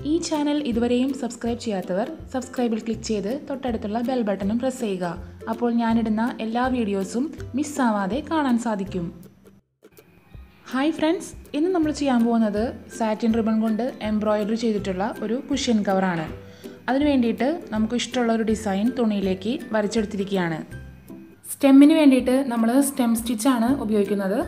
ഈ ചാനൽ ഇതുവരെയും സബ്സ്ക്രൈബ് ചെയ്യാത്തവർ സബ്സ്ക്രൈബിൽ ക്ലിക്ക് ചെയ്ത് തൊട്ടടുത്തുള്ള ബെൽ ബട്ടണും പ്രസ് ചെയ്യുക. അപ്പോൾ ഞാനിടുന്ന എല്ലാ വീഡിയോസും മിസ്സാവാതെ കാണാൻ സാധിക്കും. ഹായ് ഫ്രണ്ട്സ്, ഇന്ന് നമ്മൾ ചെയ്യാൻ പോകുന്നത് സാറ്റിൻ റിബൺ കൊണ്ട് എംബ്രോയിഡറി ചെയ്തിട്ടുള്ള ഒരു കുഷ്യൻ കവറാണ്. അതിനു വേണ്ടിയിട്ട് നമുക്ക് ഇഷ്ടമുള്ള ഒരു ഡിസൈൻ തുണിയിലേക്ക് വരച്ചെടുത്തിരിക്കുകയാണ്. സ്റ്റെമ്മിന് വേണ്ടിയിട്ട് നമ്മൾ സ്റ്റെം സ്റ്റിച്ചാണ് ഉപയോഗിക്കുന്നത്.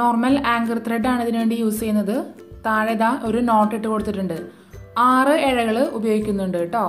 നോർമൽ ആങ്കർ ത്രെഡാണ് ഇതിനു വേണ്ടി യൂസ് ചെയ്യുന്നത്. താഴെ ഒരു നോട്ട് ഇട്ട് കൊടുത്തിട്ടുണ്ട്. 6 ഇഴകൾ ഉപയോഗിക്കുന്നുണ്ട് കേട്ടോ.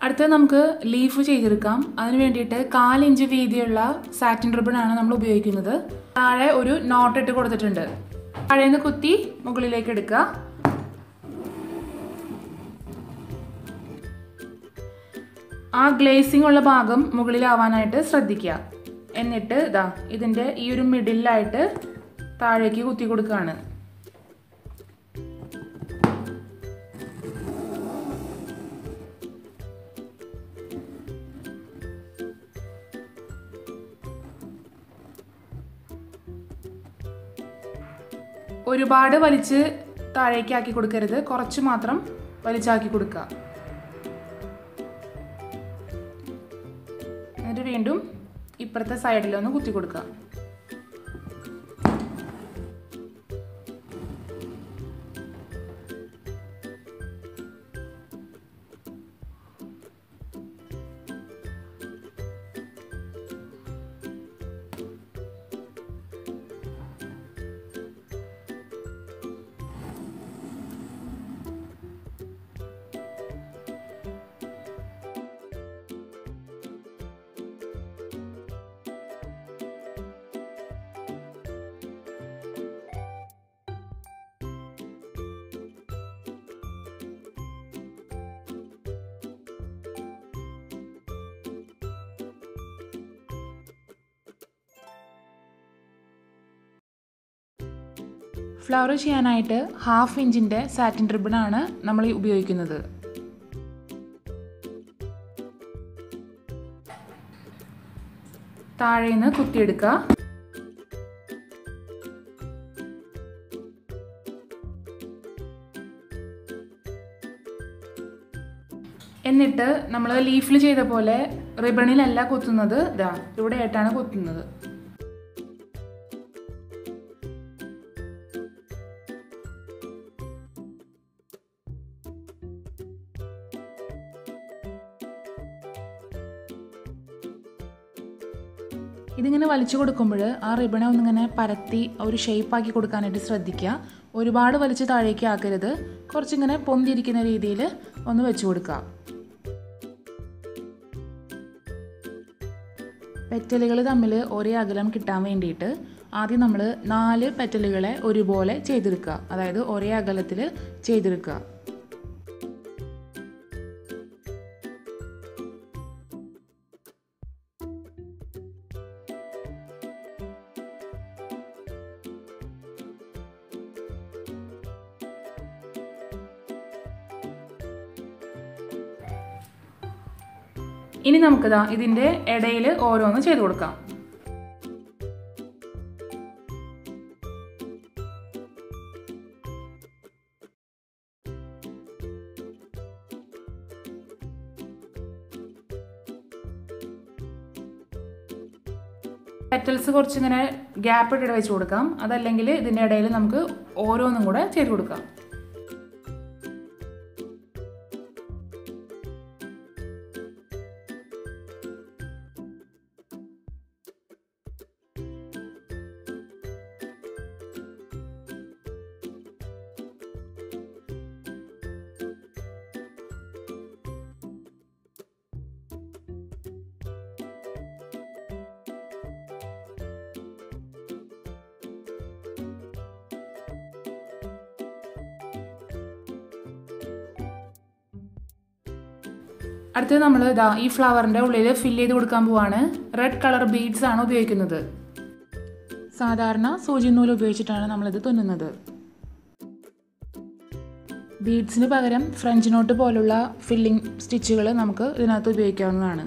അടുത്തത് നമുക്ക് ലീഫ് ചെയ്തെടുക്കാം. അതിന് വേണ്ടിയിട്ട് 4 ഇഞ്ച് വീതിയുള്ള സാറ്റിൻ റിബൺ ആണ് നമ്മൾ ഉപയോഗിക്കുന്നത്. താഴെ ഒരു നോട്ട് ഇട്ട് കൊടുത്തിട്ടുണ്ട്. താഴെ നിന്ന് കുത്തി മുകളിലേക്ക് എടുക്കുക. ആ ഗ്ലേസിംഗ് ഉള്ള ഭാഗം മുകളിലാവാനായിട്ട് ശ്രദ്ധിക്കുക. എന്നിട്ട് ഇതിൻ്റെ ഈ ഒരു മിഡിലായിട്ട് താഴേക്ക് കുത്തി കൊടുക്കുകയാണ്. ഒരുപാട് വലിച്ച് താഴേക്ക് ആക്കി കൊടുക്കരുത്, കുറച്ച് മാത്രം വലിച്ചാക്കി കൊടുക്കുക. എന്നിട്ട് വീണ്ടും ഇപ്പുറത്തെ സൈഡിലൊന്ന് കുത്തി കൊടുക്കുക. ഫ്ലവർ ചെയ്യാനായിട്ട് 1/2 ഇഞ്ചിൻ്റെ സാറ്റിൻ റിബണാണ് നമ്മൾ ഉപയോഗിക്കുന്നത്. താഴെ നിന്ന് കുത്തിയെടുക്കുക. എന്നിട്ട് നമ്മൾ ലീഫിൽ ചെയ്ത പോലെ റിബണിലല്ല കുത്തുന്നത്, ഇവിടെ ആയിട്ടാണ് കുത്തുന്നത്. ഇതിങ്ങനെ വലിച്ചു കൊടുക്കുമ്പോൾ ആ റിബണെ ഒന്നിങ്ങനെ പരത്തി ഒരു ഷേപ്പാക്കി കൊടുക്കാനായിട്ട് ശ്രദ്ധിക്കുക. ഒരുപാട് വലിച്ച് താഴേക്ക് ആക്കരുത്, കുറച്ചിങ്ങനെ പൊന്തിരിക്കുന്ന രീതിയിൽ ഒന്ന് വെച്ച് കൊടുക്കുക. പെറ്റലുകൾ തമ്മിൽ ഒരേ അകലം കിട്ടാൻ വേണ്ടിയിട്ട് ആദ്യം നമ്മൾ 4 പെറ്റലുകളെ ഒരുപോലെ ചെയ്തെടുക്കുക, അതായത് ഒരേ അകലത്തിൽ ചെയ്തെടുക്കുക. ഇനി നമുക്ക് ഇതിൻ്റെ ഇടയിൽ ഓരോന്ന് ചെയ്ത് കൊടുക്കാം. പെറ്റൽസ് കുറച്ചിങ്ങനെ ഗ്യാപ്പ് ഇട്ടിട്ട് വെച്ച് കൊടുക്കാം. അതല്ലെങ്കിൽ ഇതിൻ്റെ ഇടയിൽ നമുക്ക് ഓരോന്നും കൂടെ ചെയ്ത് കൊടുക്കാം. അടുത്തത് നമ്മൾ ഇതാ ഈ ഫ്ലവറിൻ്റെ ഉള്ളിൽ ഫില്ല് ചെയ്ത് കൊടുക്കാൻ പോവാണ്. റെഡ് കളർ ബീഡ്സ് ആണ് ഉപയോഗിക്കുന്നത്. സാധാരണ സൂചി നൂല് ഉപയോഗിച്ചിട്ടാണ് നമ്മളിത് തുന്നുന്നത്. ബീഡ്സിന് പകരം ഫ്രഞ്ച് നോട്ട് പോലുള്ള ഫില്ലിംഗ് സ്റ്റിച്ചുകൾ നമുക്ക് ഇതിനകത്ത് ഉപയോഗിക്കാവുന്നതാണ്.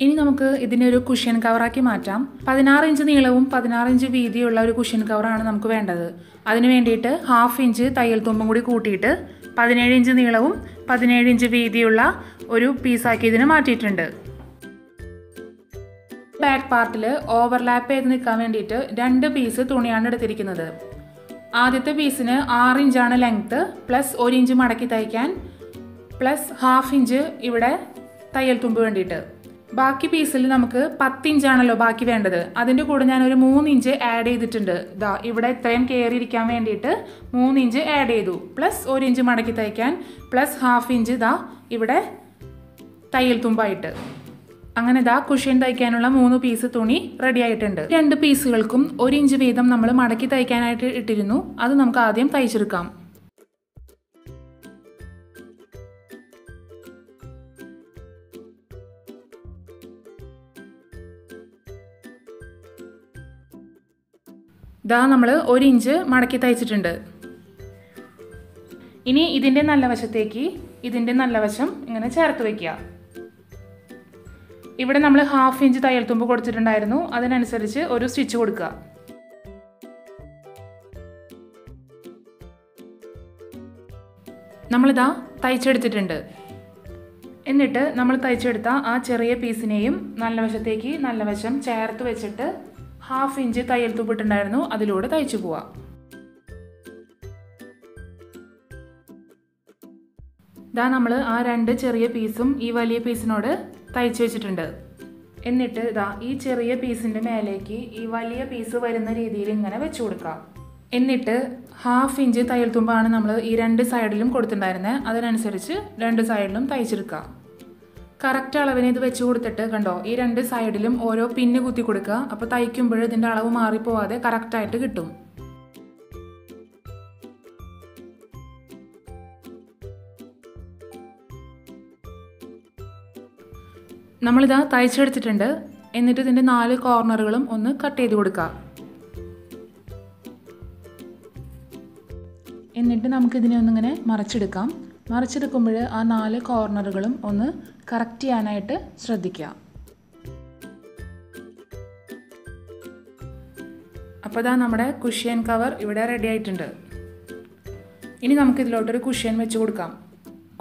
ഇനി നമുക്ക് ഇതിനെ ഒരു കുഷ്യൻ കവറാക്കി മാറ്റാം. 16 ഇഞ്ച് നീളവും 16 ഇഞ്ച് വീതിയുള്ള ഒരു കുഷ്യൻ കവറാണ് നമുക്ക് വേണ്ടത്. അതിന് വേണ്ടിയിട്ട് 1/2 ഇഞ്ച് തയ്യൽ തുമ്പും കൂടി കൂട്ടിയിട്ട് 17 ഇഞ്ച് നീളവും 17 ഇഞ്ച് വീതിയുള്ള ഒരു പീസാക്കി ഇതിന് മാറ്റിയിട്ടുണ്ട്. ബാക്ക് പാർട്ടിൽ ഓവർലാപ്പ് ചെയ്ത് നിൽക്കാൻ വേണ്ടിയിട്ട് 2 പീസ് തുണിയാണ് എടുത്തിരിക്കുന്നത്. ആദ്യത്തെ പീസിന് 6 ഇഞ്ചാണ് ലെങ്ത്ത്, പ്ലസ് 1 ഇഞ്ച് മടക്കി തയ്ക്കാൻ, പ്ലസ് 1/2 ഇഞ്ച് ഇവിടെ തയ്യൽ തുമ്പ് വേണ്ടിയിട്ട്. ബാക്കി പീസിൽ നമുക്ക് 10 ഇഞ്ചാണല്ലോ ബാക്കി വേണ്ടത്. അതിൻ്റെ കൂടെ ഞാനൊരു 3 ഇഞ്ച് ആഡ് ചെയ്തിട്ടുണ്ട്. ഇതാ ഇവിടെ ഇത്രയും കയറിയിരിക്കാൻ വേണ്ടിയിട്ട് 3 ഇഞ്ച് ആഡ് ചെയ്തു, പ്ലസ് 1 ഇഞ്ച് മടക്കി തയ്ക്കാൻ, പ്ലസ് 1/2 ഇഞ്ച് ഇതാ ഇവിടെ തയ്യൽ തുമ്പായിട്ട്. അങ്ങനെ ഇതാ കുഷ്യൻ തയ്ക്കാനുള്ള 3 പീസ് തുണി റെഡി ആയിട്ടുണ്ട്. 2 പീസുകൾക്കും 1 ഇഞ്ച് വീതം നമ്മൾ മടക്കി തയ്ക്കാനായിട്ട് ഇട്ടിരുന്നു. അത് നമുക്ക് ആദ്യം തയ്ച്ചെടുക്കാം. ഇതാ നമ്മൾ 1 ഇഞ്ച് മടക്കി തയ്ച്ചിട്ടുണ്ട്. ഇനി ഇതിൻ്റെ നല്ല വശത്തേക്ക് ഇതിൻ്റെ നല്ല വശം ഇങ്ങനെ ചേർത്ത് വയ്ക്കുക. ഇവിടെ നമ്മൾ 1/2 ഇഞ്ച് തയ്യൽ തുമ്പ് കൊടുത്തിട്ടുണ്ടായിരുന്നു. അതിനനുസരിച്ച് ഒരു സ്റ്റിച്ച് കൊടുക്കുക. നമ്മളിതാ തയ്ച്ചെടുത്തിട്ടുണ്ട്. എന്നിട്ട് നമ്മൾ തയ്ച്ചെടുത്ത ആ ചെറിയ പീസിനെയും നല്ല വശത്തേക്ക് നല്ല വശം ചേർത്ത് വെച്ചിട്ട് 1/2 ഇഞ്ച് തയ്യൽ തുമ്പിട്ടുണ്ടായിരുന്നു, അതിലൂടെ തയ്ച്ചു പോവാം. ഇതാ നമ്മൾ ആ 2 ചെറിയ പീസും ഈ വലിയ പീസിനോട് തയ്ച്ചു വെച്ചിട്ടുണ്ട്. എന്നിട്ട് ഇതാ ഈ ചെറിയ പീസിൻ്റെ മേലേക്ക് ഈ വലിയ പീസ് വരുന്ന രീതിയിൽ ഇങ്ങനെ വെച്ചു കൊടുക്കാം. എന്നിട്ട് 1/2 ഇഞ്ച് തയ്യൽ തുമ്പാണ് നമ്മൾ ഈ 2 സൈഡിലും കൊടുത്തിട്ടുണ്ടായിരുന്നത്. അതിനനുസരിച്ച് 2 സൈഡിലും തയ്ച്ചെടുക്കാം. കറക്റ്റ് അളവിന് ഇത് വെച്ച് കൊടുത്തിട്ട് കണ്ടോ, ഈ 2 സൈഡിലും ഓരോ പിന്ന് കുത്തി കൊടുക്കുക. അപ്പോൾ തയ്ക്കുമ്പോൾ ഇതിൻ്റെ അളവ് മാറിപ്പോവാതെ കറക്റ്റായിട്ട് കിട്ടും. നമ്മളിതാ തയ്ച്ചെടുത്തിട്ടുണ്ട്. എന്നിട്ട് ഇതിൻ്റെ 4 കോർണറുകളും ഒന്ന് കട്ട് ചെയ്ത് കൊടുക്കുക. എന്നിട്ട് നമുക്കിതിനെ ഒന്നിങ്ങനെ മറിച്ചെടുക്കാം. മറിച്ചെടുക്കുമ്പോൾ ആ 4 കോർണറുകളും ഒന്ന് കറക്റ്റ് ചെയ്യാനായിട്ട് ശ്രദ്ധിക്കുക. അപ്പോൾ ഇതാ നമ്മുടെ കുഷ്യൻ കവർ ഇവിടെ റെഡി ആയിട്ടുണ്ട്. ഇനി നമുക്കിതിലോട്ടൊരു കുഷ്യൻ വെച്ച് കൊടുക്കാം.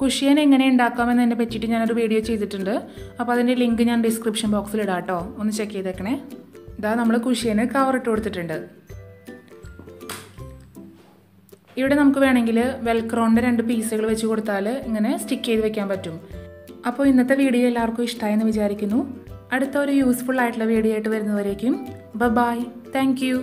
കുഷ്യൻ എങ്ങനെ ഉണ്ടാക്കാമെന്നതിനെ പറ്റിയിട്ട് ഞാനൊരു വീഡിയോ ചെയ്തിട്ടുണ്ട്. അപ്പോൾ അതിൻ്റെ ലിങ്ക് ഞാൻ ഡിസ്ക്രിപ്ഷൻ ബോക്സിൽ ഇടാം കേട്ടോ, ഒന്ന് ചെക്ക് ചെയ്തേക്കണേ. ഇതാ നമ്മൾ കുഷ്യന് കവർ ഇട്ട് കൊടുത്തിട്ടുണ്ട്. ഇവിടെ നമുക്ക് വേണമെങ്കിൽ വെൽക്രോണിൻ്റെ 2 പീസുകൾ വെച്ച് കൊടുത്താൽ ഇങ്ങനെ സ്റ്റിക്ക് ചെയ്ത് വെക്കാൻ പറ്റും. അപ്പോൾ ഇന്നത്തെ വീഡിയോ എല്ലാവർക്കും ഇഷ്ടമായെന്ന് വിചാരിക്കുന്നു. അടുത്ത ഒരു യൂസ്ഫുൾ ആയിട്ടുള്ള വീഡിയോ ആയിട്ട് വരുന്നവരേക്കും ബൈ. Thank you.